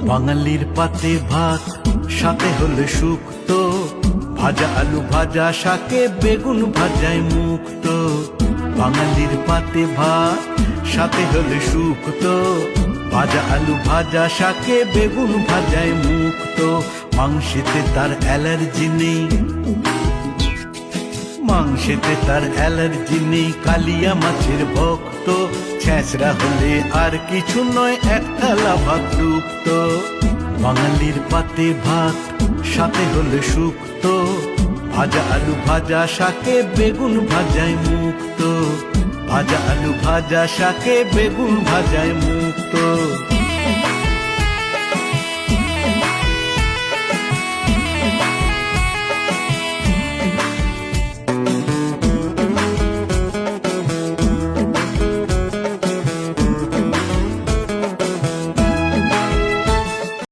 বাঙালির পাতে ভাত, সাথে হলে শুক্তো, ভাজা আলু ভাজা শাকে বেগুন ভাজায় মুক্ত। বাঙালির পাতে ভাত, সাথে হলে শুক্তো, ভাজা আলু ভাজা শাকে বেগুন ভাজায় মুক্ত। মাংসেতে তার অ্যালার্জি নেই, মাংসেতে তার অ্যালার্জি নেই, কালিয়া মাছের ভক্ত। ছেঁচড়া হলে আর কিছু নয়, এক থালা ভাত রুক্ত। বাঙালির পাতে ভাত, সাথে হলে শুক্তো, ভাজা আলু ভাজা শাকে বেগুন ভাজায় মুক্ত। ভাজা আলু ভাজা শাকে বেগুন ভাজায় মুক্ত।